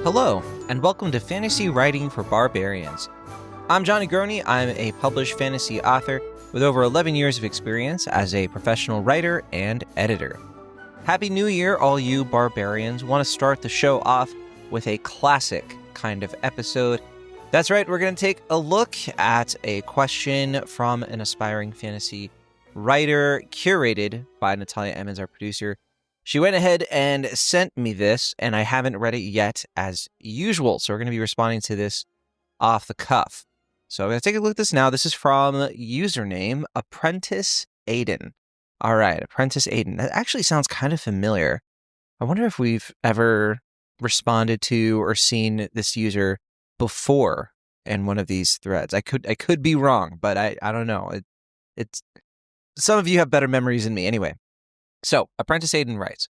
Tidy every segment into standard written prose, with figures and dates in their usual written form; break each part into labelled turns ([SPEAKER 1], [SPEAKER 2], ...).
[SPEAKER 1] Hello, and welcome to Fantasy Writing for Barbarians. I'm Johnny Groney. I'm a published fantasy author with over 11 years of experience as a professional writer and editor. Happy New Year, all you barbarians. Want to start the show off with a classic kind of episode. That's right, we're going to take a look at a question from an aspiring fantasy writer, curated by Natalia Emmons, our producer. She went ahead and sent me this, and I haven't read it yet as usual, so we're going to be responding to this off the cuff. So I'm going to take a look at this now. This is from username Apprentice Aiden. All right, Apprentice Aiden. That actually sounds kind of familiar. I wonder if we've ever responded to or seen this user before in one of these threads. I could be wrong, but I don't know. It's some of you have better memories than me. Anyway. So, Apprentice Aiden writes,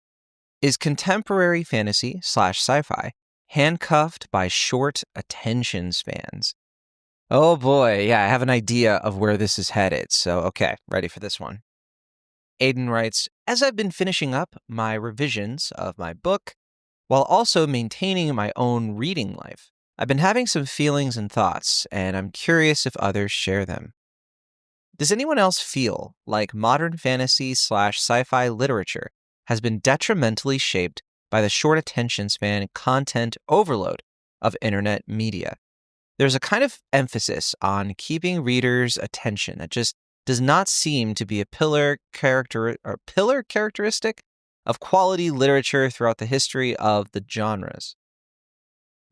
[SPEAKER 1] is contemporary fantasy / sci-fi handcuffed by short attention spans? Oh boy, yeah, I have an idea of where this is headed, so okay, ready for this one. Aiden writes, as I've been finishing up my revisions of my book, while also maintaining my own reading life, I've been having some feelings and thoughts, and I'm curious if others share them. Does anyone else feel like modern fantasy / sci-fi literature has been detrimentally shaped by the short attention span content overload of internet media? There's a kind of emphasis on keeping readers' attention that just does not seem to be a pillar characteristic of quality literature throughout the history of the genres.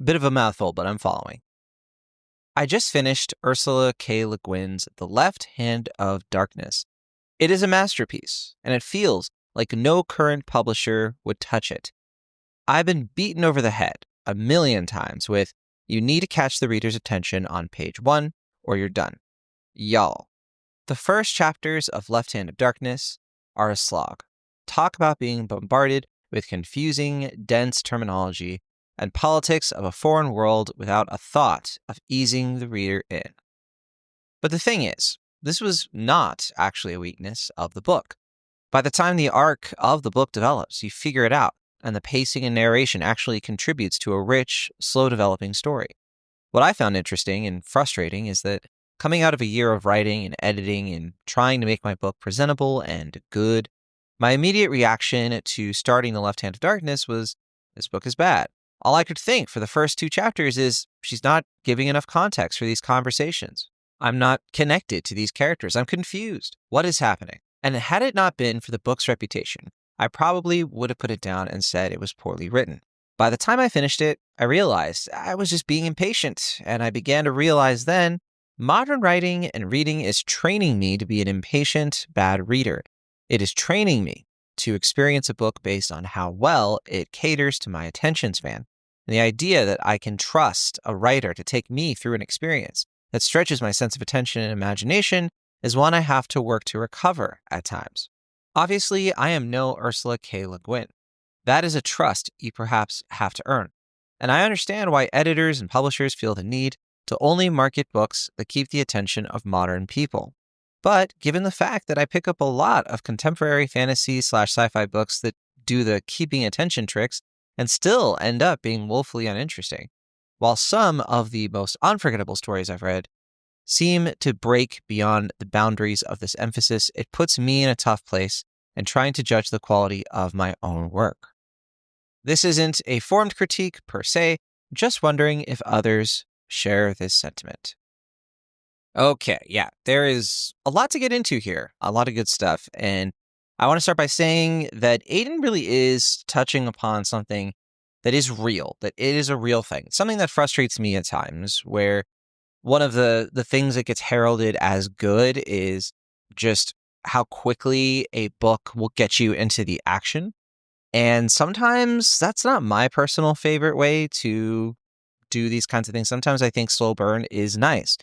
[SPEAKER 1] Bit of a mouthful, but I'm following. I just finished Ursula K. Le Guin's The Left Hand of Darkness. It is a masterpiece, and it feels like no current publisher would touch it. I've been beaten over the head a million times with, you need to catch the reader's attention on page 1, or you're done. Y'all. The first chapters of Left Hand of Darkness are a slog. Talk about being bombarded with confusing, dense terminology and politics of a foreign world without a thought of easing the reader in. But the thing is, this was not actually a weakness of the book. By the time the arc of the book develops, you figure it out, and the pacing and narration actually contributes to a rich, slow-developing story. What I found interesting and frustrating is that coming out of a year of writing and editing and trying to make my book presentable and good, my immediate reaction to starting The Left Hand of Darkness was, this book is bad. All I could think for the first 2 chapters is, she's not giving enough context for these conversations. I'm not connected to these characters. I'm confused. What is happening? And had it not been for the book's reputation, I probably would have put it down and said it was poorly written. By the time I finished it, I realized I was just being impatient, and I began to realize then, modern writing and reading is training me to be an impatient, bad reader. It is training me to experience a book based on how well it caters to my attention span. And the idea that I can trust a writer to take me through an experience that stretches my sense of attention and imagination is one I have to work to recover at times. Obviously, I am no Ursula K. Le Guin. That is a trust you perhaps have to earn. And I understand why editors and publishers feel the need to only market books that keep the attention of modern people. But given the fact that I pick up a lot of contemporary fantasy / sci-fi books that do the keeping attention tricks and still end up being woefully uninteresting, while some of the most unforgettable stories I've read seem to break beyond the boundaries of this emphasis, it puts me in a tough place in trying to judge the quality of my own work. This isn't a formed critique per se, just wondering if others share this sentiment. Okay, yeah, there is a lot to get into here, a lot of good stuff, and I want to start by saying that Aiden really is touching upon something that is real, that it is a real thing, something that frustrates me at times, where one of the things that gets heralded as good is just how quickly a book will get you into the action, and sometimes that's not my personal favorite way to do these kinds of things. Sometimes I think slow burn is nice.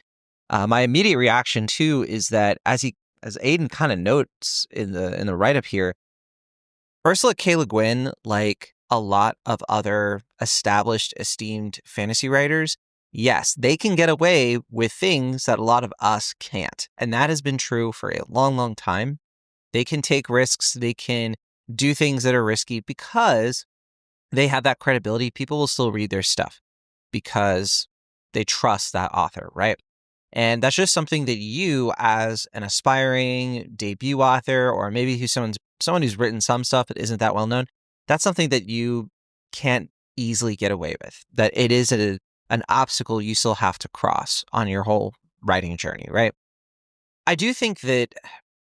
[SPEAKER 1] My immediate reaction too is that as Aiden kind of notes in the write-up here, Ursula K. Le Guin, like a lot of other established, esteemed fantasy writers, yes, they can get away with things that a lot of us can't. And that has been true for a long, long time. They can take risks. They can do things that are risky because they have that credibility. People will still read their stuff because they trust that author, right? And that's just something that you, as an aspiring debut author, or maybe who's someone who's written some stuff but isn't that well known, that's something that you can't easily get away with. That it is an obstacle you still have to cross on your whole writing journey, right? I do think that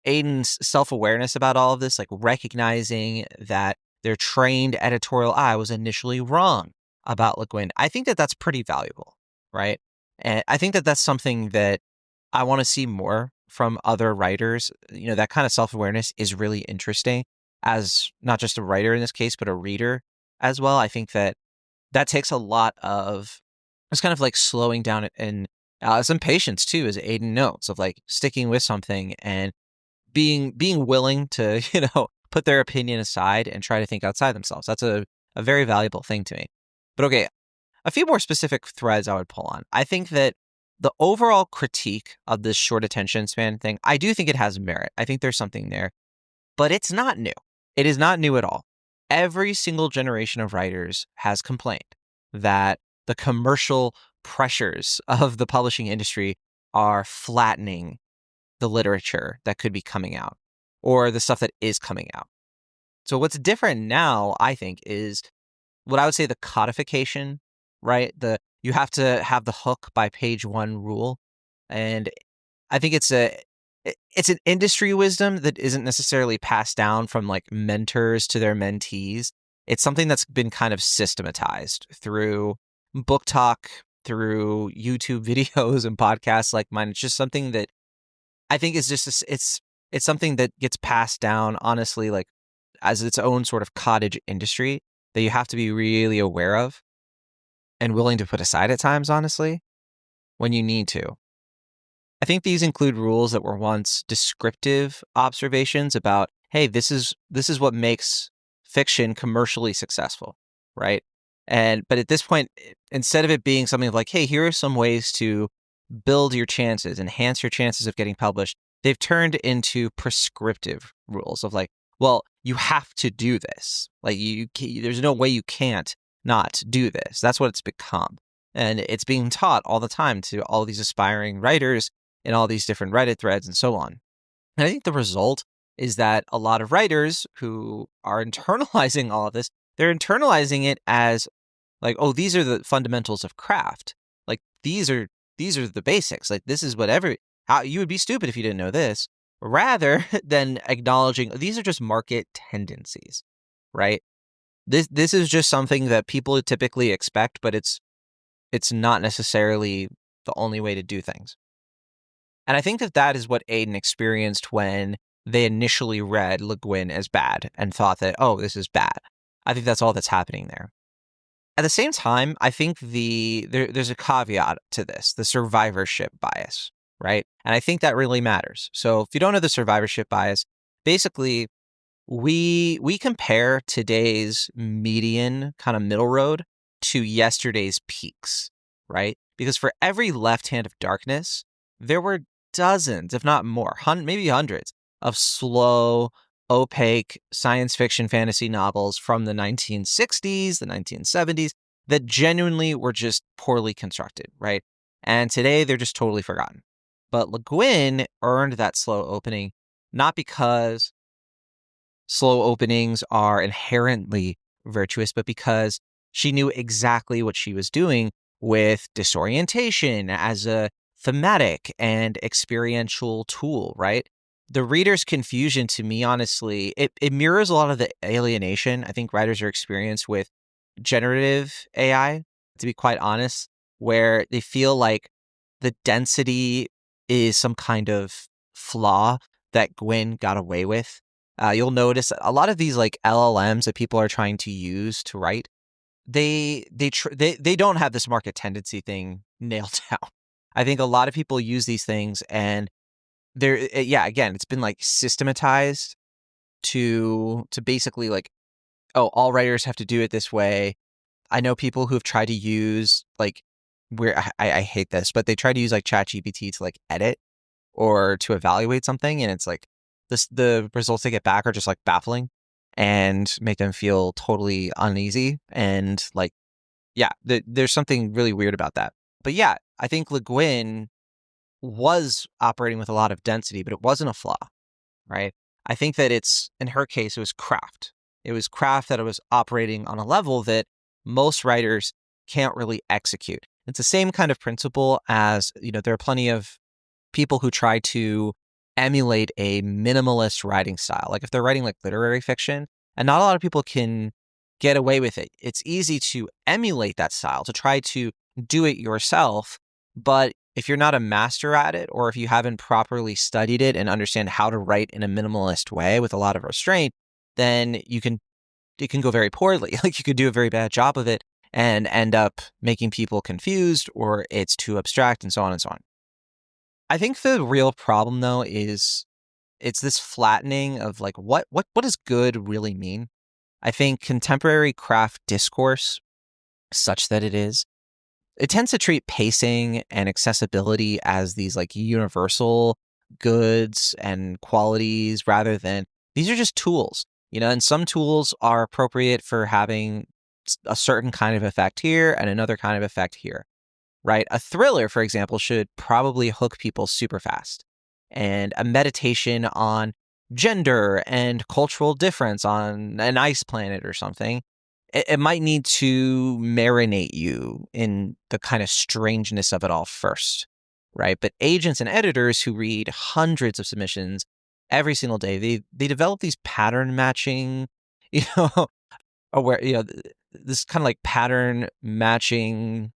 [SPEAKER 1] Aiden's self-awareness about all of this, like recognizing that their trained editorial eye was initially wrong about Le Guin, I think that that's pretty valuable, right? And I think that that's something that I want to see more from other writers. You know, that kind of self-awareness is really interesting as not just a writer in this case, but a reader as well. I think that that takes a lot of, it's kind of like slowing down and some patience too, as Aiden notes, of like sticking with something and being willing to, put their opinion aside and try to think outside themselves. That's a very valuable thing to me. But okay, a few more specific threads I would pull on. I think that the overall critique of this short attention span thing, I do think it has merit. I think there's something there, but it's not new. It is not new at all. Every single generation of writers has complained that the commercial pressures of the publishing industry are flattening the literature that could be coming out or the stuff that is coming out. So what's different now, I think, is what I would say the codification, right? You have to have the hook by page 1 rule. And I think it's an industry wisdom that isn't necessarily passed down from like mentors to their mentees. It's something that's been kind of systematized through book talk, through YouTube videos and podcasts like mine. It's just something that I think is just it's something that gets passed down, honestly, like as its own sort of cottage industry that you have to be really aware of and willing to put aside at times, honestly, when you need to. I think these include rules that were once descriptive observations about, hey, this is what makes fiction commercially successful, right? But at this point, instead of it being something like, hey, here are some ways to build your chances, enhance your chances of getting published, they've turned into prescriptive rules of like, well, you have to do this. Like there's no way you can't not do this. That's what it's become. And it's being taught all the time to all these aspiring writers in all these different Reddit threads and so on. And I think the result is that a lot of writers who are internalizing all of this, they're internalizing it as like, oh, these are the fundamentals of craft. Like these are the basics. Like this is what you would be stupid if you didn't know this, rather than acknowledging these are just market tendencies, right? This is just something that people typically expect, but it's not necessarily the only way to do things. And I think that is what Aiden experienced when they initially read Le Guin as bad and thought that, oh, this is bad. I think that's all that's happening there. At the same time, I think there's a caveat to this, the survivorship bias, right? And I think that really matters. So if you don't know the survivorship bias, basically we compare today's median kind of middle road to yesterday's peaks, right? Because for every left hand of darkness, there were dozens, if not more, maybe hundreds of slow, opaque science fiction fantasy novels from the 1960s, the 1970s that genuinely were just poorly constructed, right? And today they're just totally forgotten. But Le Guin earned that slow opening not because slow openings are inherently virtuous, but because she knew exactly what she was doing with disorientation as a thematic and experiential tool, right? The reader's confusion, to me, honestly, it mirrors a lot of the alienation I think writers are experienced with generative AI, to be quite honest, where they feel like the density is some kind of flaw that Guin got away with. You'll notice a lot of these like LLMs that people are trying to use to write, they don't have this market tendency thing nailed down. I think a lot of people use these things and again, it's been like systematized to basically like, oh, all writers have to do it this way. I know people who've tried to use like where I hate this, but they try to use like ChatGPT to like edit or to evaluate something, and it's like the results they get back are just like baffling. and make them feel totally uneasy. And like, yeah, there's something really weird about that. But yeah, I think Le Guin was operating with a lot of density, but it wasn't a flaw, right? I think that in her case, it was craft. It was craft that it was operating on a level that most writers can't really execute. It's the same kind of principle as, there are plenty of people who try to emulate a minimalist writing style. Like if they're writing like literary fiction, and not a lot of people can get away with it. It's easy to emulate that style, to try to do it yourself. But if you're not a master at it, or if you haven't properly studied it and understand how to write in a minimalist way with a lot of restraint, then it can go very poorly. Like you could do a very bad job of it and end up making people confused, or it's too abstract, and so on and so on. I think the real problem, though, is it's this flattening of like what does good really mean? I think contemporary craft discourse, such that it tends to treat pacing and accessibility as these like universal goods and qualities rather than these are just tools, and some tools are appropriate for having a certain kind of effect here and another kind of effect here, right? A thriller, for example, should probably hook people super fast. And a meditation on gender and cultural difference on an ice planet or something, it might need to marinate you in the kind of strangeness of it all first, right? But agents and editors who read hundreds of submissions every single day, they develop these pattern matching, aware, this kind of like pattern matching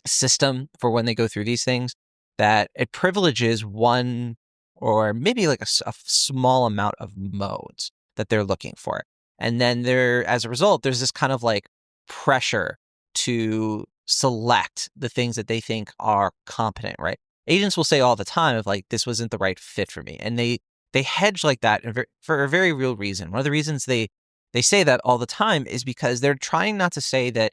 [SPEAKER 1] system for when they go through these things, that it privileges one or maybe like a small amount of modes that they're looking for. And then as a result, there's this kind of like pressure to select the things that they think are competent, right? Agents will say all the time of like, this wasn't the right fit for me. And they hedge like that for a very real reason. One of the reasons they say that all the time is because they're trying not to say that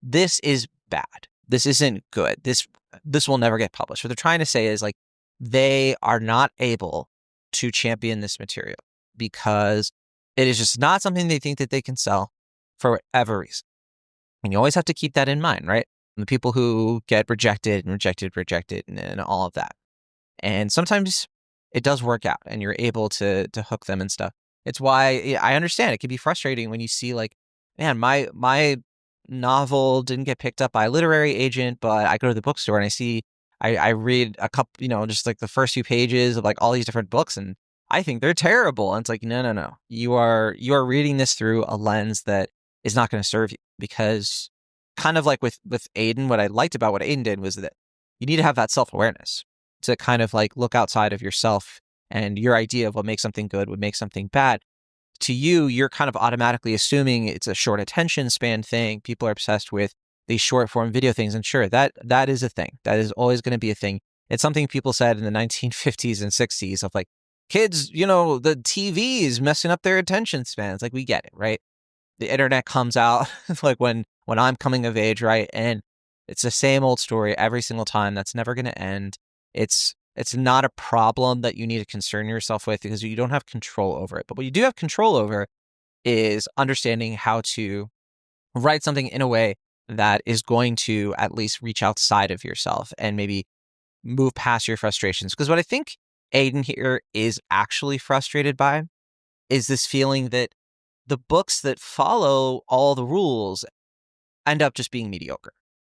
[SPEAKER 1] this is bad. This isn't good. This will never get published. What they're trying to say is like, they are not able to champion this material because it is just not something they think that they can sell for whatever reason. And you always have to keep that in mind, right? The people who get rejected and all of that. And sometimes it does work out and you're able to hook them and stuff. It's why I understand it can be frustrating when you see like, man, my novel didn't get picked up by a literary agent, but I go to the bookstore and I see, I read a couple, just like the first few pages of like all these different books and I think they're terrible. And it's like, no. You are reading this through a lens that is not going to serve you, because kind of like with Aiden, what I liked about what Aiden did was that you need to have that self-awareness to kind of like look outside of yourself and your idea of what makes something good, what makes something bad. To you, you're kind of automatically assuming it's a short attention span thing. People are obsessed with these short form video things. And sure, that is a thing. That is always going to be a thing. It's something people said in the 1950s and 60s of like, kids, the TV is messing up their attention spans. Like, we get it, right? The internet comes out like when I'm coming of age, right? And it's the same old story every single time. That's never going to end. It's not a problem that you need to concern yourself with because you don't have control over it. But what you do have control over is understanding how to write something in a way that is going to at least reach outside of yourself and maybe move past your frustrations. Because what I think Aiden here is actually frustrated by is this feeling that the books that follow all the rules end up just being mediocre.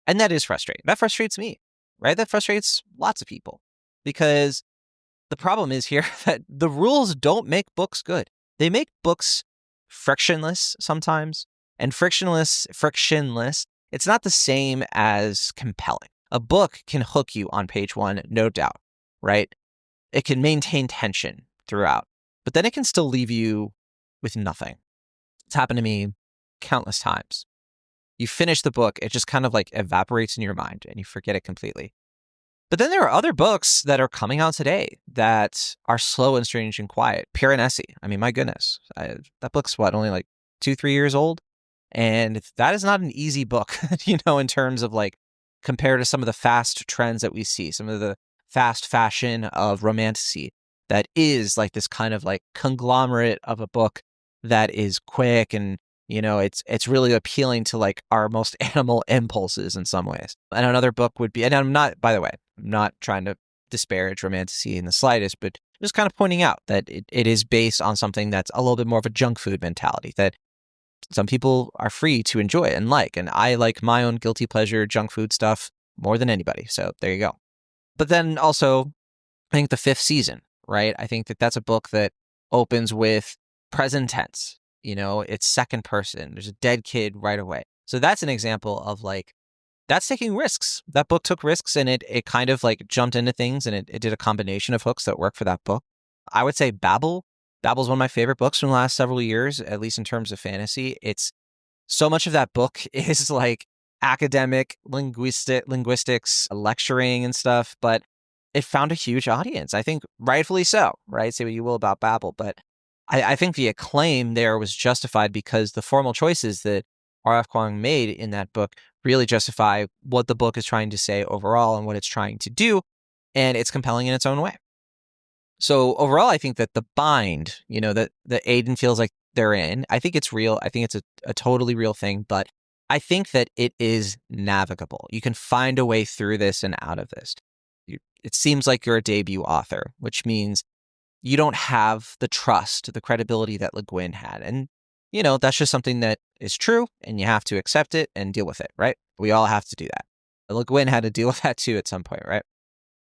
[SPEAKER 1] And that is frustrating. That frustrates me, right? That frustrates lots of people, because the problem is here that the rules don't make books good. They make books frictionless sometimes, and frictionless, it's not the same as compelling. A book can hook you on page one, no doubt, right? It can maintain tension throughout, but then it can still leave you with nothing. It's happened to me countless times. You finish the book, it just kind of like evaporates in your mind and you forget it completely. But then there are other books that are coming out today that are slow and strange and quiet. Piranesi. I mean, my goodness. That book's only like 2-3 years old? And that is not an easy book, in terms of like, compared to some of the fast trends that we see, some of the fast fashion of romantasy that is like this kind of like conglomerate of a book that is quick and, it's really appealing to like our most animal impulses in some ways. And another book would be, and I'm not, by the way, I'm not trying to disparage romantasy in the slightest, but just kind of pointing out that it is based on something that's a little bit more of a junk food mentality that some people are free to enjoy and like. And I like my own guilty pleasure junk food stuff more than anybody. So there you go. But then also, I think The Fifth Season, right? I think that that's a book that opens with present tense. It's second person. There's a dead kid right away. So that's an example of like, that's taking risks. That book took risks and it kind of like jumped into things and it did a combination of hooks that work for that book. I would say Babel. Babel's one of my favorite books from the last several years, at least in terms of fantasy. It's so much of that book is like academic linguistics, lecturing and stuff, but it found a huge audience. I think rightfully so, right? Say what you will about Babel, but I think the acclaim there was justified because the formal choices that R.F. Kuang made in that book really justify what the book is trying to say overall and what it's trying to do, and it's compelling in its own way. So overall, I think that the bind, that Aiden feels like they're in, I think it's real. I think it's a totally real thing, but I think that it is navigable. You can find a way through this and out of this. It seems like you're a debut author, which means you don't have the trust, the credibility that Le Guin had. And, that's just something that is true and you have to accept it and deal with it, right? We all have to do that. Le Guin had to deal with that too at some point, right?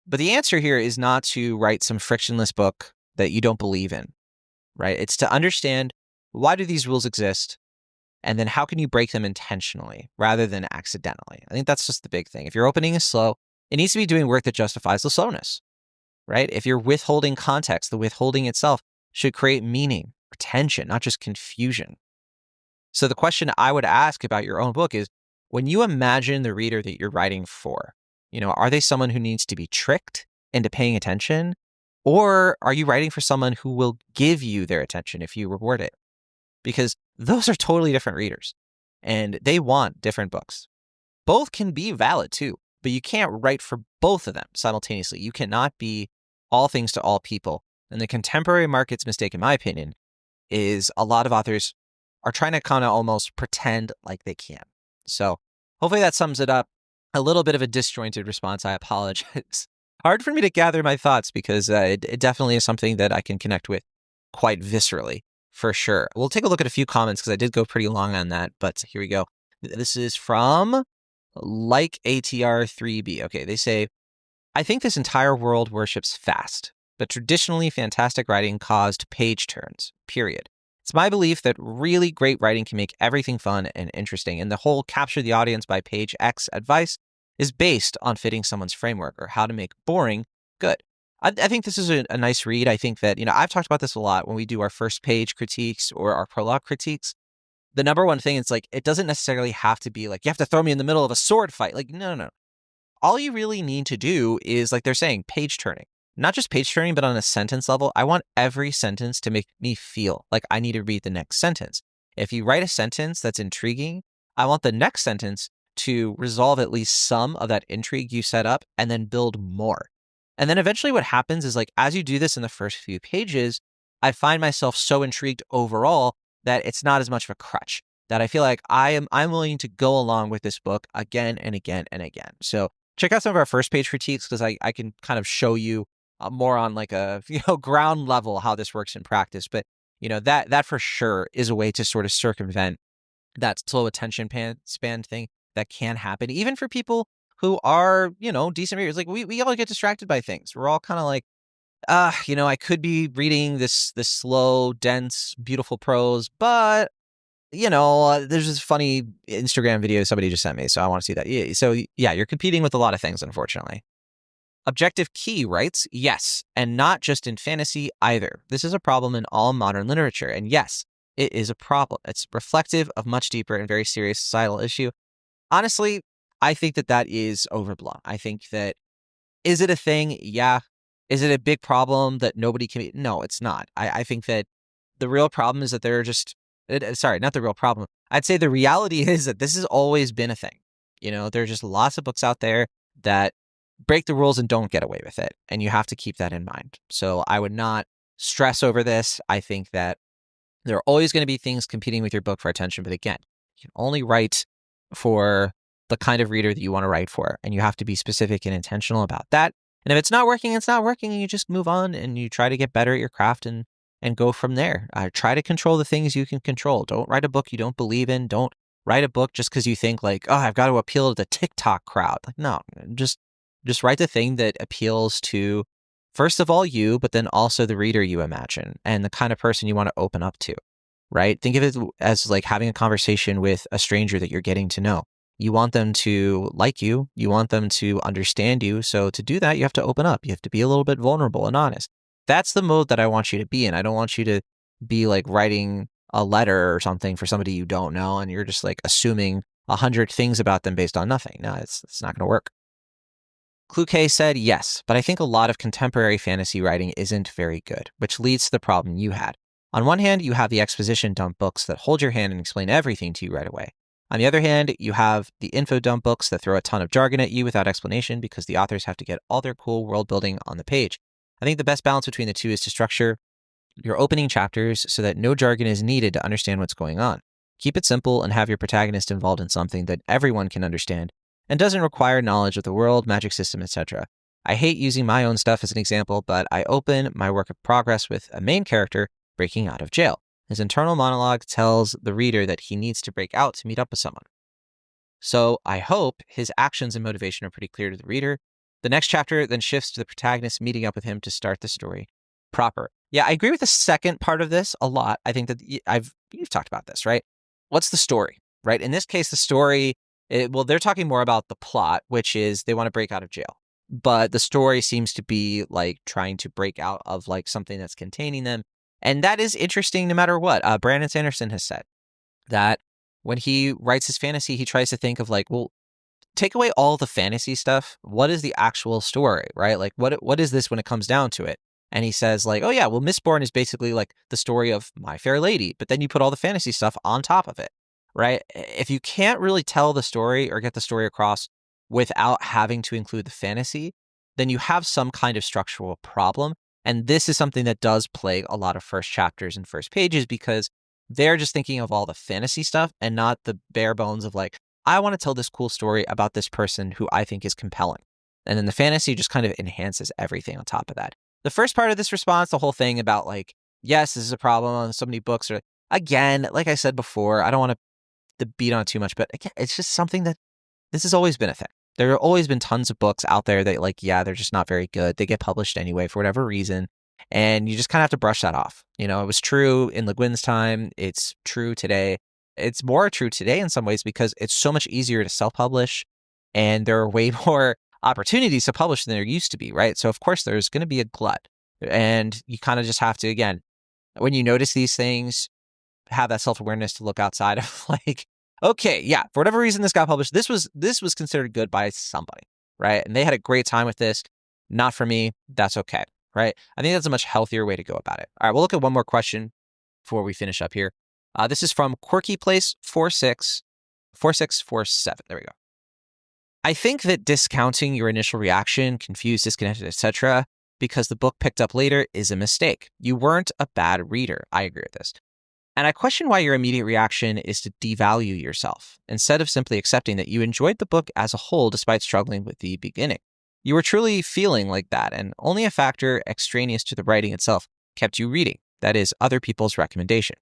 [SPEAKER 1] But the answer here is not to write some frictionless book that you don't believe in, right? It's to understand, why do these rules exist? And then how can you break them intentionally rather than accidentally? I think that's just the big thing. If your opening is slow, it needs to be doing work that justifies the slowness, right? If you're withholding context, the withholding itself should create meaning or tension, not just confusion. So the question I would ask about your own book is, when you imagine the reader that you're writing for, are they someone who needs to be tricked into paying attention? Or are you writing for someone who will give you their attention if you reward it? Because those are totally different readers and they want different books. Both can be valid too, but you can't write for both of them simultaneously. You cannot be all things to all people. And the contemporary market's mistake, in my opinion, is a lot of authors are trying to kind of almost pretend like they can. So hopefully that sums it up. A little bit of a disjointed response. I apologize. Hard for me to gather my thoughts because it definitely is something that I can connect with quite viscerally, for sure. We'll take a look at a few comments because I did go pretty long on that, but here we go. This is from like ATR3B. Okay, they say, I think this entire world worships fast, but traditionally fantastic writing caused page turns, period. It's my belief that really great writing can make everything fun and interesting, and the whole capture the audience by page X advice is based on fitting someone's framework or how to make boring good. I think this is a nice read. I think that, I've talked about this a lot when we do our first page critiques or our prologue critiques. The number one thing is like, it doesn't necessarily have to be like, you have to throw me in the middle of a sword fight. Like, no. All you really need to do is, like they're saying, page turning. Not just page turning, but on a sentence level. I want every sentence to make me feel like I need to read the next sentence. If you write a sentence that's intriguing, I want the next sentence to resolve at least some of that intrigue you set up and then build more. And then eventually what happens is, like, as you do this in the first few pages, I find myself so intrigued overall that it's not as much of a crutch, that I feel like I'm willing to go along with this book again and again and again. So check out some of our first page critiques because I can kind of show you more on like a ground level how this works in practice. But that for sure is a way to sort of circumvent that slow attention span thing that can happen, even for people who are decent readers. Like we all get distracted by things. We're all kind of like, I could be reading this slow, dense, beautiful prose, but there's this funny Instagram video somebody just sent me, so I want to see that. Yeah, so yeah, you're competing with a lot of things, unfortunately. Objective Key writes, yes, and not just in fantasy either. This is a problem in all modern literature, and yes, it is a problem. It's reflective of much deeper and very serious societal issue. Honestly, I think that is overblown. I think that, is it a thing? Yeah. Is it a big problem that nobody can... No, it's not. I think that the real problem is that there are just... Sorry, not the real problem. I'd say the reality is that this has always been a thing. There are just lots of books out there that break the rules and don't get away with it. And you have to keep that in mind. So I would not stress over this. I think that There are always going to be things competing with your book for attention. But again, you can only write for the kind of reader that you want to write for. And you have to be specific and intentional about that. And if it's not working, it's not working. And you just move on and you try to get better at your craft and go from there. Try to control the things you can control. Don't write a book you don't believe in. Don't write a book just because you think like, oh, I've got to appeal to the TikTok crowd. Like, no, just write the thing that appeals to, first of all, you, but then also the reader you imagine and the kind of person you want to open up to, right? Think of it as like having a conversation with a stranger that you're getting to know. You want them to like you. You want them to understand you. So to do that, you have to open up. You have to be a little bit vulnerable and honest. That's the mode that I want you to be in. I don't want you to be like writing a letter or something for somebody you don't know and you're just like assuming 100 things about them based on nothing. No, it's not going to work. Clue K said, yes, but I think a lot of contemporary fantasy writing isn't very good, which leads to the problem you had. On one hand, you have the exposition dump books that hold your hand and explain everything to you right away. On the other hand, you have the info dump books that throw a ton of jargon at you without explanation because the authors have to get all their cool world building on the page. I think the best balance between the two is to structure your opening chapters so that no jargon is needed to understand what's going on. Keep it simple and have your protagonist involved in something that everyone can understand and doesn't require knowledge of the world, magic system, etc. I hate using my own stuff as an example, but I open my work of progress with a main character breaking out of jail. His internal monologue tells the reader that he needs to break out to meet up with someone. So I hope his actions and motivation are pretty clear to the reader. The next chapter then shifts to the protagonist meeting up with him to start the story proper. Yeah, I agree with the second part of this a lot. I think that you've talked about this, right? What's the story, right? In this case, the story, they're talking more about the plot, which is they want to break out of jail. But the story seems to be like trying to break out of like something that's containing them. And that is interesting no matter what. Brandon Sanderson has said that when he writes his fantasy, he tries to think of like, well, take away all the fantasy stuff. What is the actual story, right? Like, what is this when it comes down to it? And he says like, oh yeah, well, Mistborn is basically like the story of My Fair Lady, but then you put all the fantasy stuff on top of it, right? If you can't really tell the story or get the story across without having to include the fantasy, then you have some kind of structural problem. And this is something that does plague a lot of first chapters and first pages because they're just thinking of all the fantasy stuff and not the bare bones of like, I want to tell this cool story about this person who I think is compelling. And then the fantasy just kind of enhances everything on top of that. The first part of this response, the whole thing about like, yes, this is a problem. So many books are, again, like I said before, I don't want to beat on it too much, but again, it's just something that this has always been a thing. There have always been tons of books out there that like, yeah, they're just not very good. They get published anyway for whatever reason. And you just kind of have to brush that off. You know, it was true in Le Guin's time. It's true today. It's more true today in some ways because it's so much easier to self-publish and there are way more opportunities to publish than there used to be, right? So of course there's going to be a glut and you kind of just have to, again, when you notice these things, have that self-awareness to look outside of like, okay, yeah, for whatever reason this got published, this was considered good by somebody, right? And they had a great time with this. Not for me. That's okay, right? I think that's a much healthier way to go about it. All right, we'll look at one more question before we finish up here. This is from Quirky Place 4647. There we go. I think that discounting your initial reaction, confused, disconnected, etc., because the book picked up later is a mistake. You weren't a bad reader. I agree with this. And I question why your immediate reaction is to devalue yourself, instead of simply accepting that you enjoyed the book as a whole despite struggling with the beginning. You were truly feeling like that, and only a factor extraneous to the writing itself kept you reading, that is, other people's recommendation.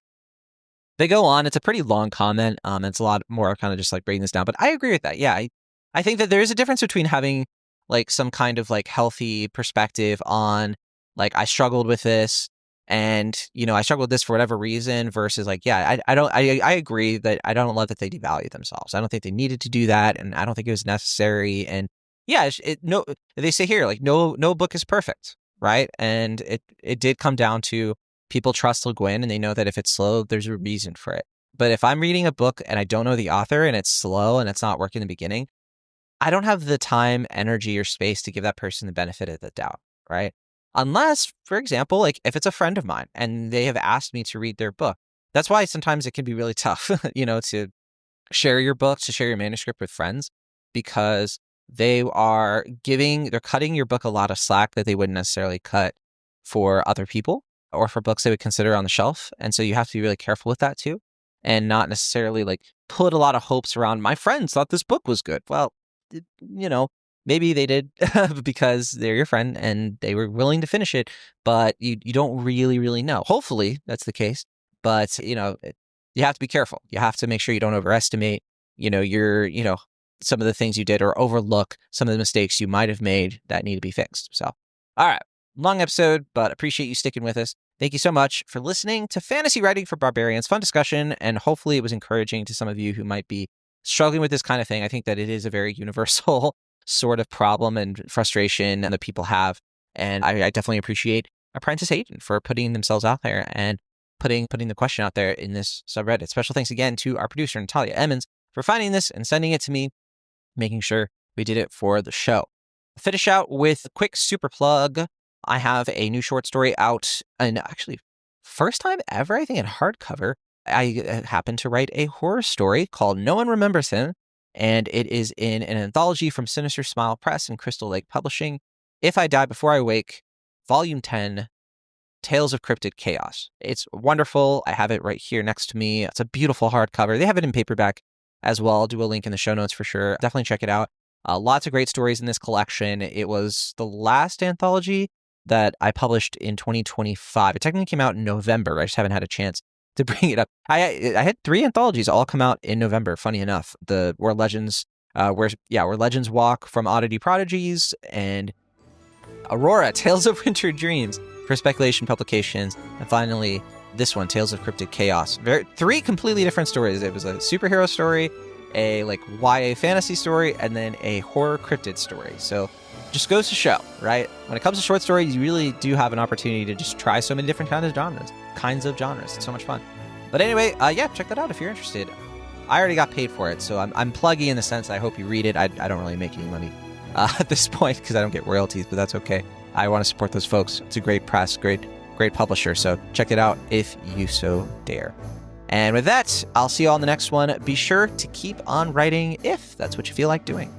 [SPEAKER 1] They go on, it's a pretty long comment, it's a lot more kind of just like breaking this down, but I agree with that. Yeah, I think that there is a difference between having like some kind of like healthy perspective on like, I struggled with this, and, you know, I struggled with this for whatever reason versus like, yeah, I agree that I don't love that they devalue themselves. I don't think they needed to do that. And I don't think it was necessary. And yeah, no, they say here, like no book is perfect. Right. And it did come down to people trust Le Guin and they know that if it's slow, there's a reason for it. But if I'm reading a book and I don't know the author and it's slow and it's not working in the beginning, I don't have the time, energy, or space to give that person the benefit of the doubt. Right. Unless, for example, like if it's a friend of mine and they have asked me to read their book. That's why sometimes it can be really tough, you know, to share your book, to share your manuscript with friends, because they're cutting your book a lot of slack that they wouldn't necessarily cut for other people. or for books they would consider on the shelf. And so you have to be really careful with that too, and not necessarily like put a lot of hopes around, my friends thought this book was good. Well, maybe they did because they're your friend and they were willing to finish it, but you don't really know. Hopefully that's the case, but you have to be careful. You have to make sure you don't overestimate, some of the things you did, or overlook some of the mistakes you might have made that need to be fixed. So, all right, long episode, but appreciate you sticking with us. Thank you so much for listening to Fantasy Writing for Barbarians. Fun discussion, and hopefully it was encouraging to some of you who might be struggling with this kind of thing. I think that it is a very universal sort of problem and frustration that people have. And I definitely appreciate Apprentice Hayden for putting themselves out there and putting the question out there in this subreddit. Special thanks again to our producer, Natalia Emmons, for finding this and sending it to me, making sure we did it for the show. Finish out with a quick super plug. I have a new short story out, and actually, first time ever, I think, in hardcover. I happened to write a horror story called No One Remembers Him, and it is in an anthology from Sinister Smile Press and Crystal Lake Publishing. If I Die Before I Wake, Volume 10, Tales of Cryptid Chaos. It's wonderful. I have it right here next to me. It's a beautiful hardcover. They have it in paperback as well. I'll do a link in the show notes for sure. Definitely check it out. Lots of great stories in this collection. It was the last anthology that I published in 2025. It technically came out in November. I just haven't had a chance to bring it up. I had 3 anthologies all come out in November, funny enough. Where Legends Walk from Oddity Prodigies, and Aurora, Tales of Winter Dreams for Speculation Publications, and finally this one, Tales of Cryptid Chaos. 3 completely different stories. It was a superhero story, a YA fantasy story, and then a horror cryptid story. So just goes to show, right? When it comes to short stories, you really do have an opportunity to just try so many different kinds of genres. It's so much fun. But anyway, check that out if you're interested. I already got paid for it, so I'm plugging in the sense I hope you read it. I don't really make any money at this point because I don't get royalties, but that's okay. I want to support those folks. It's a great press, great publisher, so check it out if you so dare. And with that, I'll see you all in the next one. Be sure to keep on writing if that's what you feel like doing.